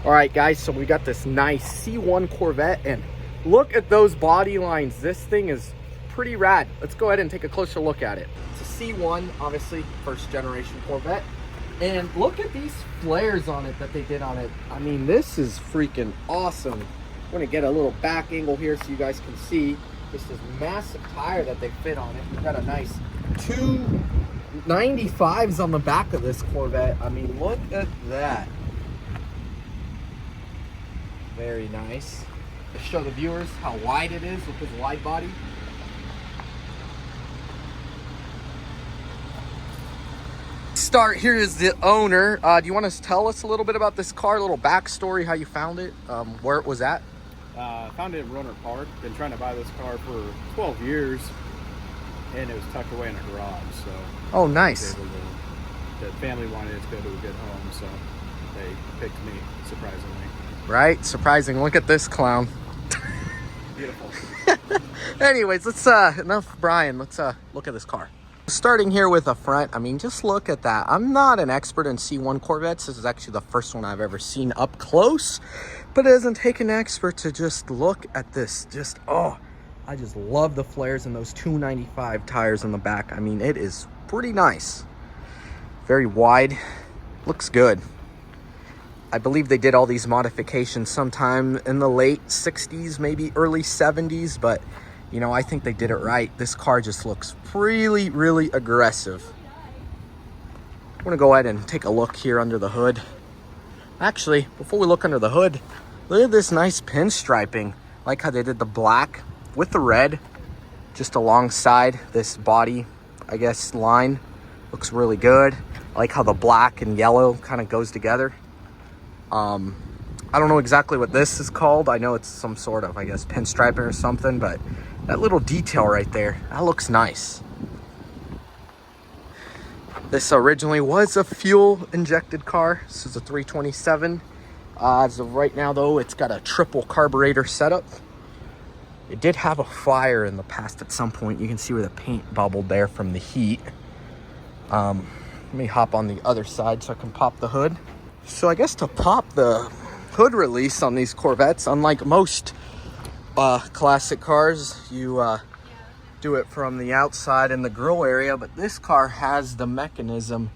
All right, guys, so we got this nice C1 Corvette, and look at those body lines. This thing is pretty rad. Let's go ahead and take a closer look at it. It's a C1, obviously, first generation Corvette. And look at these flares on it that they did on it. I mean, this is freaking awesome. I'm gonna get a little back angle here so you guys can see. This is massive tire that they fit on it. We've got a nice 295s on the back of this Corvette. I mean, look at that. Very nice. To show the viewers how wide it is with this wide body. Start here is the owner. Do you want to tell us a little bit about this car, a little backstory, how you found it, where it was at? Found it in Roanoke Park. Been trying to buy this car for 12 years, and it was tucked away in a garage. So oh, nice. The family wanted it to go to a good home, so they picked me, surprisingly. Right, surprising. Look at this clown. Beautiful. Anyways, let's enough Brian. Let's look at this car. Starting here with the front, I mean, just look at that. I'm not an expert in C1 Corvettes. This is actually the first one I've ever seen up close, but it doesn't take an expert to just look at this. Just, oh, I just love the flares and those 295 tires in the back. I mean, it is pretty nice. Very wide, looks good. I believe they did all these modifications sometime in the late 60s, maybe early 70s, but you know, I think they did it right. This car just looks really, really aggressive. I'm gonna go ahead and take a look here under the hood. Actually, before we look under the hood, look at this nice pinstriping. Like how they did the black with the red, just alongside this body, I guess, line. Looks really good. I like how the black and yellow kind of goes together. I don't know exactly what this is called. I know it's some sort of, I guess, pinstriping or something, but that little detail right there, that looks nice. This originally was a fuel injected car. This is a 327. As of right now though, it's got a triple carburetor setup. It did have a fire in the past at some point. You can see where the paint bubbled there from the heat. Let me hop on the other side so I can pop the hood. So I guess to pop the hood release on these Corvettes, unlike most classic cars, you do it from the outside in the grill area, but this car has the mechanism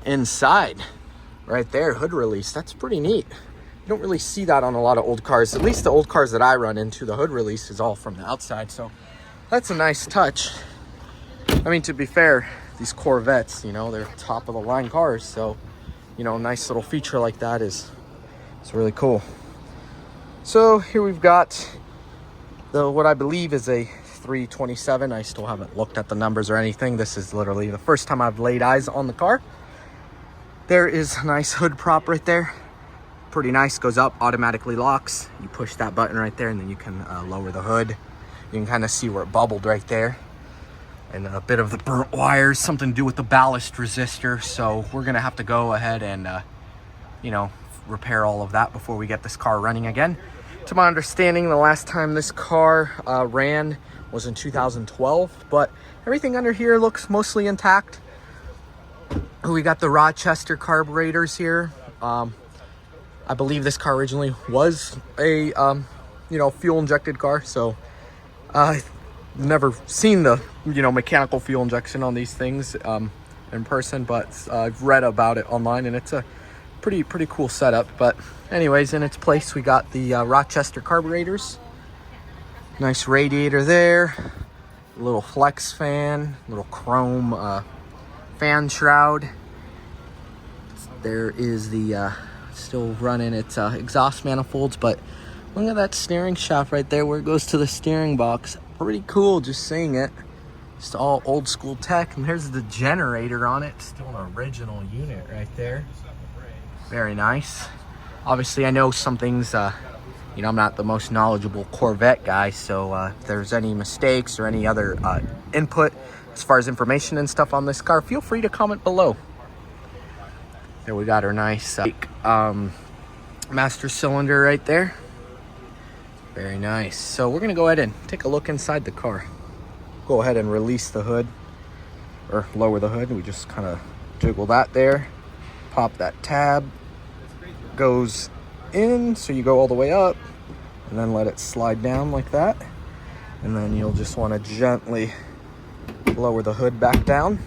inside right there. Hood release, that's pretty neat. You don't really see that on a lot of old cars. At least the old cars that I run into, the hood release is all from the outside, so that's a nice touch. I mean, to be fair, these Corvettes, you know, they're top of the line cars, so you know, a nice little feature like that is really cool. So here we've got the what I believe is a 327. I still haven't looked at the numbers or anything. This is literally the first time I've laid eyes on the car. There is a nice hood prop right there. Pretty nice, goes up, automatically locks. You push that button right there and then you can lower the hood. You can kind of see where it bubbled right there. And a bit of the burnt wires, something to do with the ballast resistor. So we're gonna have to go ahead and, you know, repair all of that before we get this car running again. To my understanding, the last time this car ran was in 2012, but everything under here looks mostly intact. We got the Rochester carburetors here. I believe this car originally was a, you know, fuel injected car. So never seen the, you know, mechanical fuel injection on these things in person, but I've read about it online, and it's a pretty cool setup. But anyways, in its place we got the Rochester carburetors. Nice radiator there, a little flex fan, little chrome fan shroud. There is the still running its exhaust manifolds, but look at that steering shaft right there where it goes to the steering box. Pretty cool just seeing it. Just all old school tech. And there's the generator on it. Still an original unit right there. Very nice. Obviously, I know some things, you know, I'm not the most knowledgeable Corvette guy, so if there's any mistakes or any other input as far as information and stuff on this car, feel free to comment below. There we got our nice master cylinder right there. Very nice. So we're gonna go ahead and take a look inside the car. Go ahead and release the hood, or lower the hood. We just kind of jiggle that there, pop that tab, goes in, so you go all the way up and then let it slide down like that. And then you'll just want to gently lower the hood back down.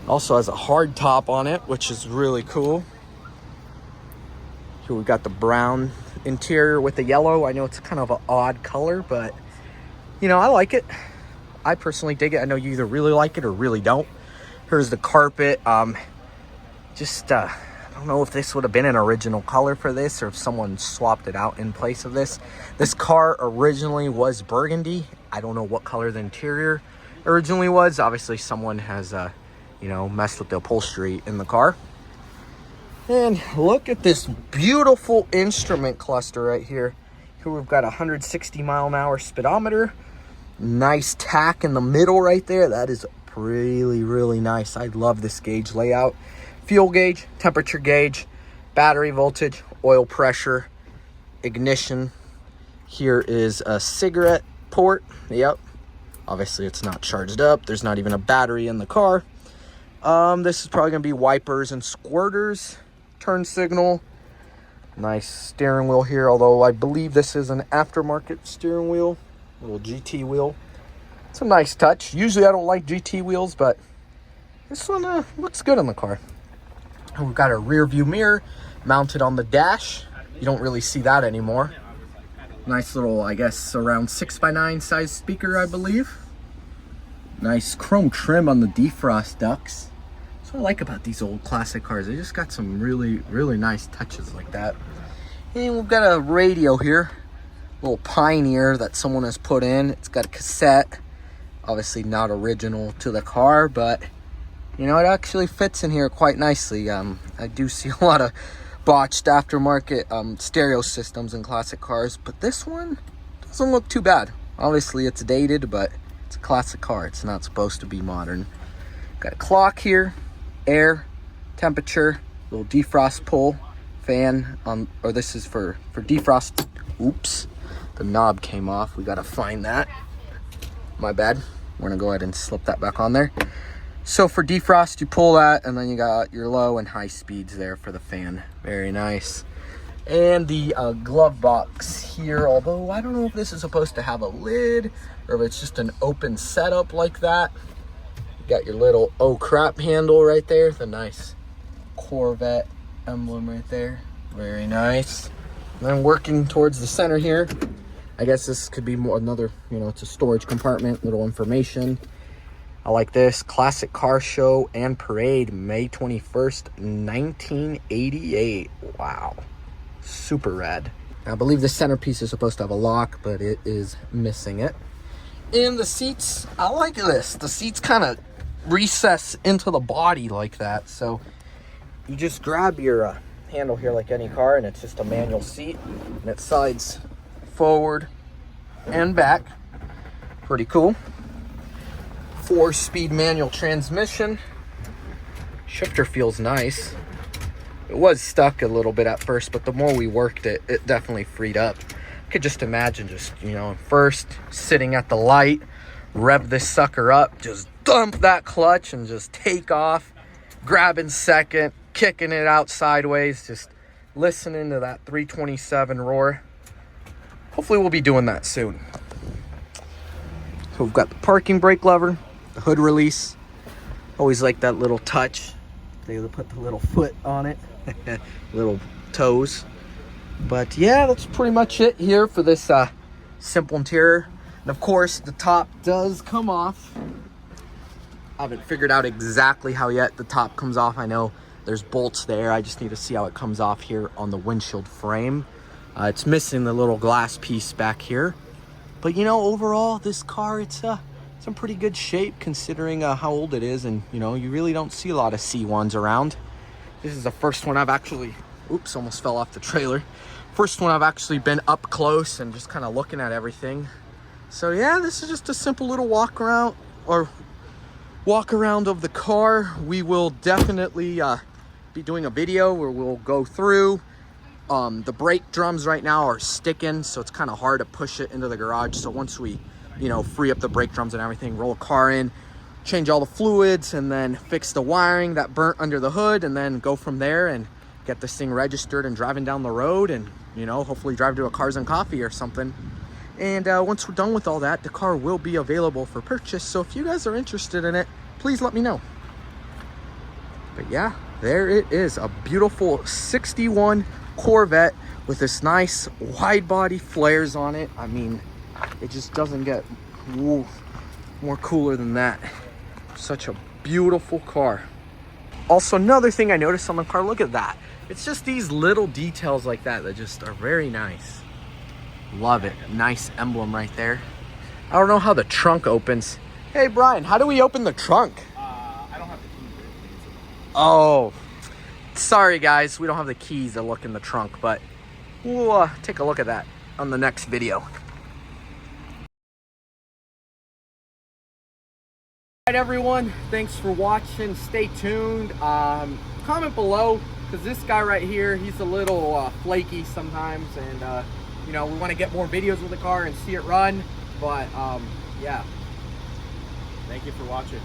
Also has a hard top on it, which is really cool. Here we've got the brown interior with the yellow. I know it's kind of an odd color, but you know, I like it. I personally dig it. I know you either really like it or really don't. Here's the carpet. I don't know if this would have been an original color for this or if someone swapped it out in place of this. This car originally was burgundy. I don't know what color the interior originally was. Obviously someone has you know, messed with the upholstery in the car. And look at this beautiful instrument cluster right here. Here we've got a 160 mile an hour speedometer. Nice tack in the middle right there. That is really, really nice. I love this gauge layout. Fuel gauge, temperature gauge, battery voltage, oil pressure, ignition. Here is a cigarette port. Yep. Obviously it's not charged up. There's not even a battery in the car. This is probably gonna be wipers and squirters. Turn signal. Nice steering wheel here, although I believe this is an aftermarket steering wheel. Little GT wheel. It's a nice touch. Usually I don't like GT wheels, but this one looks good in the car. And we've got a rear view mirror mounted on the dash. You don't really see that anymore. Nice little, I guess, around 6x9 size speaker, I believe. Nice chrome trim on the defrost ducts. That's what I like about these old classic cars. They just got some really, really nice touches like that. And we've got a radio here. Little Pioneer that someone has put in. It's got a cassette. Obviously not original to the car, but you know, it actually fits in here quite nicely. I do see a lot of botched aftermarket stereo systems in classic cars, but this one doesn't look too bad. Obviously it's dated, but it's a classic car. It's not supposed to be modern. Got a clock here, air, temperature, little defrost pull, fan on, or this is for defrost. Oops, the knob came off. We gotta find that. My bad. We're gonna go ahead and slip that back on there. So for defrost, you pull that, and then you got your low and high speeds there for the fan. Very nice. And the glove box here, although I don't know if this is supposed to have a lid or if it's just an open setup like that. You got your little oh crap handle right there. The nice Corvette emblem right there. Very nice. And then working towards the center here, I guess this could be more another, you know, it's a storage compartment, little information. I like this. Classic Car Show and Parade, May 21st, 1988. Wow. Super rad. I believe the centerpiece is supposed to have a lock, but it is missing it. And the seats, I like this. The seats kind of recess into the body like that. So you just grab your handle here like any car, and it's just a manual seat. And it slides forward and back. Pretty cool. 4-speed manual transmission. Shifter feels nice. It was stuck a little bit at first, but the more we worked it, it definitely freed up. I could just imagine just, you know, first sitting at the light, rev this sucker up, just dump that clutch and just take off, grabbing second, kicking it out sideways, just listening to that 327 roar. Hopefully we'll be doing that soon. So we've got the parking brake lever, the hood release. Always like that little touch. They put the little foot on it, little toes. But yeah, that's pretty much it here for this simple interior. And of course, the top does come off. I haven't figured out exactly how yet the top comes off. I know there's bolts there. I just need to see how it comes off here on the windshield frame. It's missing the little glass piece back here. But you know, overall, this car, it's in pretty good shape considering how old it is. And you know, you really don't see a lot of C1s around. This is the first one I've actually, oops, almost fell off the trailer. First one I've actually been up close and just kind of looking at everything. So yeah, this is just a simple little walk around of the car. We will definitely be doing a video where we'll go through. The brake drums right now are sticking, so it's kind of hard to push it into the garage. So once we, you know, free up the brake drums and everything, roll a car in, change all the fluids, and then fix the wiring that burnt under the hood, and then go from there and get this thing registered and driving down the road, and you know, hopefully drive to a Cars and Coffee or something. And once we're done with all that, the car will be available for purchase. So if you guys are interested in it, please let me know. But yeah, there it is, a beautiful 61 Corvette with this nice wide body flares on it. I mean, it just doesn't get more cooler than that. Such a beautiful car. Also, another thing I noticed on the car, look at that. It's just these little details like that that just are very nice. Love it. Nice emblem right there. I don't know how the trunk opens. Hey Brian, how do we open the trunk? I don't have the key. Oh, sorry guys, we don't have the keys to look in the trunk, but we'll take a look at that on the next video. All right, everyone, thanks for watching. Stay tuned. Comment below, because this guy right here, he's a little flaky sometimes, and you know, we want to get more videos with the car and see it run. But yeah, Thank you for watching.